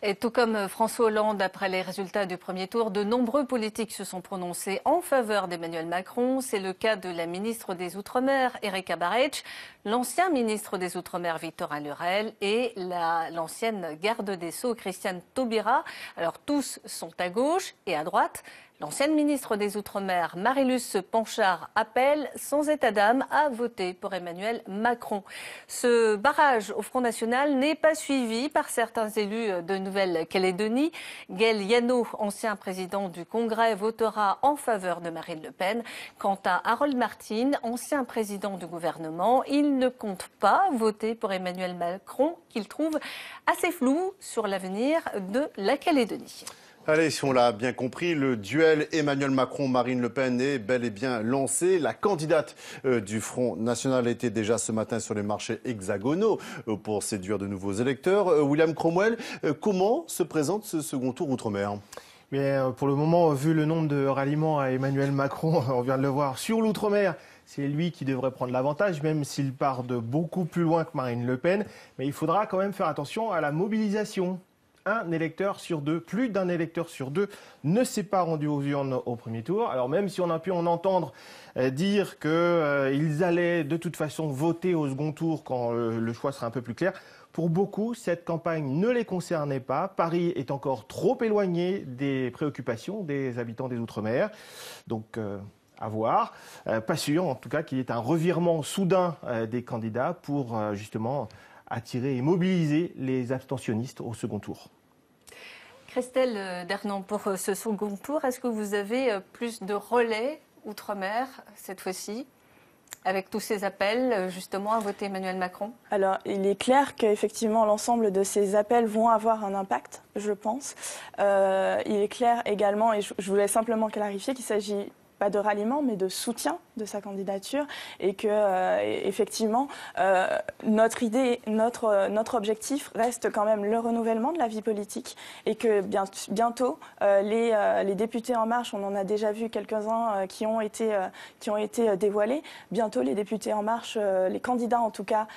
Et tout comme François Hollande, après les résultats du premier tour, de nombreux politiques se sont prononcés en faveur d'Emmanuel Macron. C'est le cas de la ministre des Outre-mer, Erika Barretsch, l'ancien ministre des Outre-mer, Victorin Lurel, et l'ancienne garde des Sceaux, Christiane Taubira. Alors tous sont à gauche et à droite. L'ancienne ministre des Outre-mer, Marie-Luce Panchard, appelle sans état d'âme à voter pour Emmanuel Macron. Ce barrage au Front National n'est pas suivi par certains élus de Nouvelle-Calédonie. Gaël Yano, ancien président du Congrès, votera en faveur de Marine Le Pen. Quant à Harold Martin, ancien président du gouvernement, il ne compte pas voter pour Emmanuel Macron, qu'il trouve assez flou sur l'avenir de la Calédonie. Allez, si on l'a bien compris, le duel Emmanuel Macron-Marine Le Pen est bel et bien lancé. La candidate du Front National était déjà ce matin sur les marchés hexagonaux pour séduire de nouveaux électeurs. William Cromwell, comment se présente ce second tour outre-mer ? Mais pour le moment, vu le nombre de ralliements à Emmanuel Macron, on vient de le voir sur l'outre-mer, c'est lui qui devrait prendre l'avantage, même s'il part de beaucoup plus loin que Marine Le Pen. Mais il faudra quand même faire attention à la mobilisation. Un électeur sur deux, plus d'un électeur sur deux ne s'est pas rendu aux urnes au premier tour. Alors même si on a pu en entendre dire qu'ils allaient de toute façon voter au second tour quand le choix sera un peu plus clair, pour beaucoup, cette campagne ne les concernait pas. Paris est encore trop éloigné des préoccupations des habitants des Outre-mer. Donc à voir. Pas sûr en tout cas qu'il y ait un revirement soudain des candidats pour justement attirer et mobiliser les abstentionnistes au second tour. Christelle Dernon, pour ce second tour, est-ce que vous avez plus de relais outre-mer cette fois-ci, avec tous ces appels justement à voter Emmanuel Macron? Alors, il est clair qu'effectivement l'ensemble de ces appels vont avoir un impact, je pense. Il est clair également, et je voulais simplement clarifier qu'il s'agit pas de ralliement, mais de soutien de sa candidature, et que effectivement notre idée, notre objectif reste quand même le renouvellement de la vie politique, et que bientôt les députés En Marche, on en a déjà vu quelques-uns qui ont été dévoilés. Bientôt, les députés En Marche, les candidats en tout cas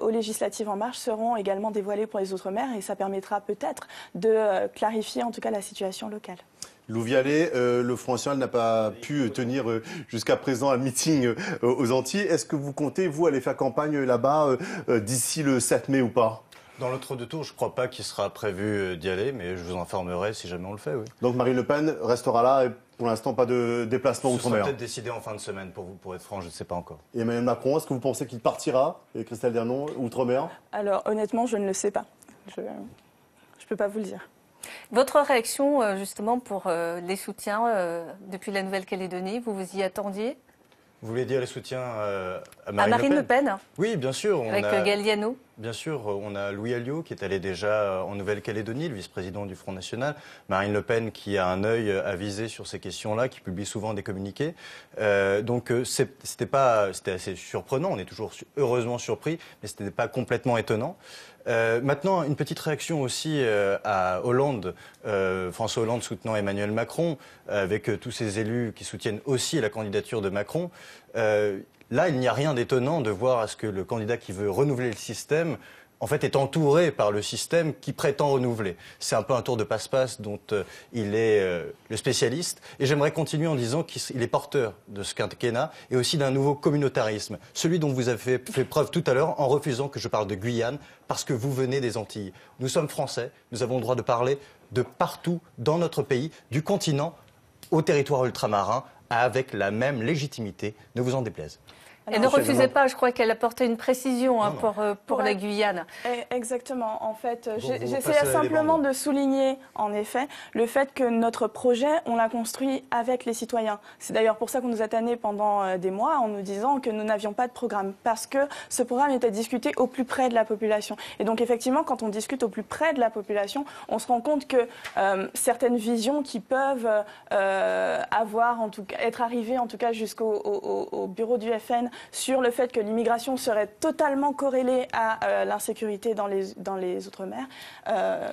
aux législatives En Marche seront également dévoilés pour les Outre-mer, et ça permettra peut-être de clarifier en tout cas la situation locale. Lou Vialet, le Front National n'a pas pu tenir jusqu'à présent un meeting aux Antilles. Est-ce que vous comptez, vous, aller faire campagne là-bas d'ici le 7 mai ou pas? Dans l'autre tour, je ne crois pas qu'il sera prévu d'y aller, mais je vous informerai si jamais on le fait, oui. Donc Marine Le Pen restera là et pour l'instant pas de déplacement outre-mer? Ce sera peut-être décidé en fin de semaine, pour être franc, je ne sais pas encore. Et Emmanuel Macron, est-ce que vous pensez qu'il partira, et Christelle Dernon, outre-mer? Alors honnêtement, je ne le sais pas. Je ne peux pas vous le dire. Votre réaction justement pour les soutiens depuis la Nouvelle-Calédonie, vous vous y attendiez? Vous voulez dire les soutiens à Marine Le Pen? Oui, bien sûr. Avec Galliano? Bien sûr, on a Louis Alliot qui est allé déjà en Nouvelle-Calédonie, le vice-président du Front National. Marine Le Pen qui a un œil avisé sur ces questions-là, qui publie souvent des communiqués. Donc c'était assez surprenant, on est toujours heureusement surpris, mais ce n'était pas complètement étonnant. Maintenant, une petite réaction aussi à Hollande, François Hollande soutenant Emmanuel Macron, avec tous ces élus qui soutiennent aussi la candidature de Macron. Là, il n'y a rien d'étonnant de voir à ce que le candidat qui veut renouveler le système, en fait, est entouré par le système qui prétend renouveler. C'est un peu un tour de passe-passe dont il est le spécialiste. Et j'aimerais continuer en disant qu'il est porteur de ce quinquennat et aussi d'un nouveau communautarisme. Celui dont vous avez fait preuve tout à l'heure en refusant que je parle de Guyane, parce que vous venez des Antilles. Nous sommes français, nous avons le droit de parler de partout dans notre pays, du continent au territoire ultramarin, avec la même légitimité, ne vous en déplaise. Et ne refusez pas, je crois qu'elle apportait une précision pour la Guyane. Exactement. En fait, j'essayais simplement de souligner, en effet, le fait que notre projet, on l'a construit avec les citoyens. C'est d'ailleurs pour ça qu'on nous a tannés pendant des mois en nous disant que nous n'avions pas de programme, parce que ce programme était discuté au plus près de la population. Et donc, effectivement, quand on discute au plus près de la population, on se rend compte que certaines visions qui peuvent avoir, en tout cas, être arrivées, en tout cas, jusqu'au bureau du FN, sur le fait que l'immigration serait totalement corrélée à l'insécurité dans les Outre-mer,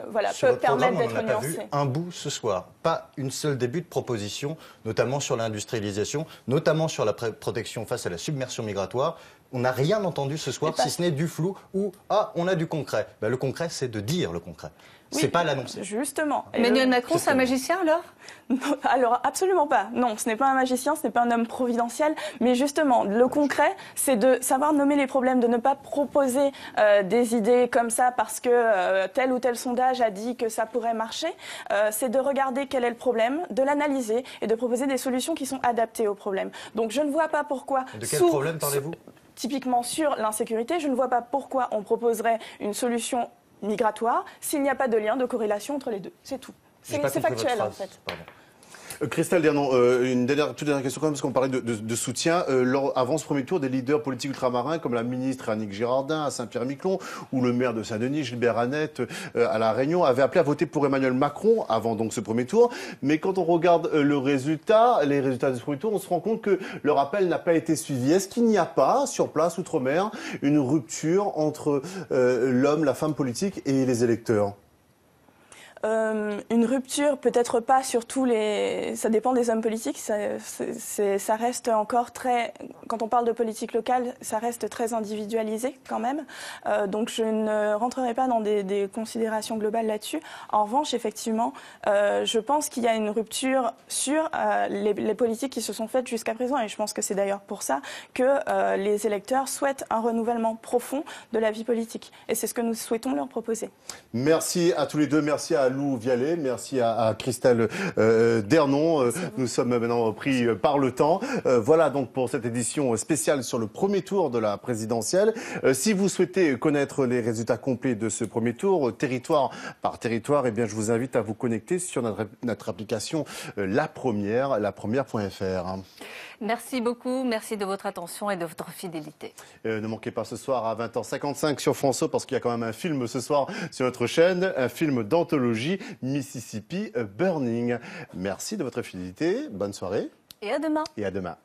voilà, peut permettre d'être nuancé. On n'a pas vu un bout ce soir, pas une seule début de proposition, notamment sur l'industrialisation, notamment sur la protection face à la submersion migratoire. On n'a rien entendu ce soir, si ce n'est du flou ou « ah, on a du concret ». Ben, le concret, c'est de dire le concret. Oui, c'est pas l'annoncer. Justement. Emmanuel Macron, c'est un magicien alors? Non, alors absolument pas. Non, ce n'est pas un magicien, ce n'est pas un homme providentiel. Mais justement, le concret, c'est de savoir nommer les problèmes, de ne pas proposer des idées comme ça parce que tel ou tel sondage a dit que ça pourrait marcher. C'est de regarder quel est le problème, de l'analyser et de proposer des solutions qui sont adaptées au problème. Donc je ne vois pas pourquoi... De quel problème parlez-vous? Typiquement sur l'insécurité, je ne vois pas pourquoi on proposerait une solution migratoire s'il n'y a pas de lien de corrélation entre les deux. C'est tout. C'est factuel en fait. Pardon. Christelle Dernon, une toute dernière question quand même, parce qu'on parlait de soutien. Avant ce premier tour, des leaders politiques ultramarins comme la ministre Annick Girardin à Saint-Pierre-Miquelon ou le maire de Saint-Denis, Gilbert Annette, à La Réunion, avaient appelé à voter pour Emmanuel Macron avant donc ce premier tour. Mais quand on regarde les résultats de ce premier tour, on se rend compte que leur appel n'a pas été suivi. Est-ce qu'il n'y a pas, sur place, outre-mer, une rupture entre l'homme, la femme politique et les électeurs ? Une rupture, peut-être pas sur tous les... Ça dépend des hommes politiques. Ça reste encore très... Quand on parle de politique locale, ça reste très individualisé quand même. Donc je ne rentrerai pas dans des considérations globales là-dessus. En revanche, effectivement, je pense qu'il y a une rupture sur les politiques qui se sont faites jusqu'à présent. Et je pense que c'est d'ailleurs pour ça que les électeurs souhaitent un renouvellement profond de la vie politique. Et c'est ce que nous souhaitons leur proposer. Merci à tous les deux. Merci à Lou Vialet. Merci à Christelle Dernon. Nous sommes maintenant pris par le temps. Voilà donc pour cette édition spéciale sur le premier tour de la présidentielle. Si vous souhaitez connaître les résultats complets de ce premier tour, territoire par territoire, eh bien, je vous invite à vous connecter sur notre application La Première.fr. Merci beaucoup, merci de votre attention et de votre fidélité. Ne manquez pas ce soir à 20h55 sur France O, parce qu'il y a quand même un film ce soir sur notre chaîne, un film d'anthologie, Mississippi Burning. Merci de votre fidélité, bonne soirée. Et à demain. Et à demain.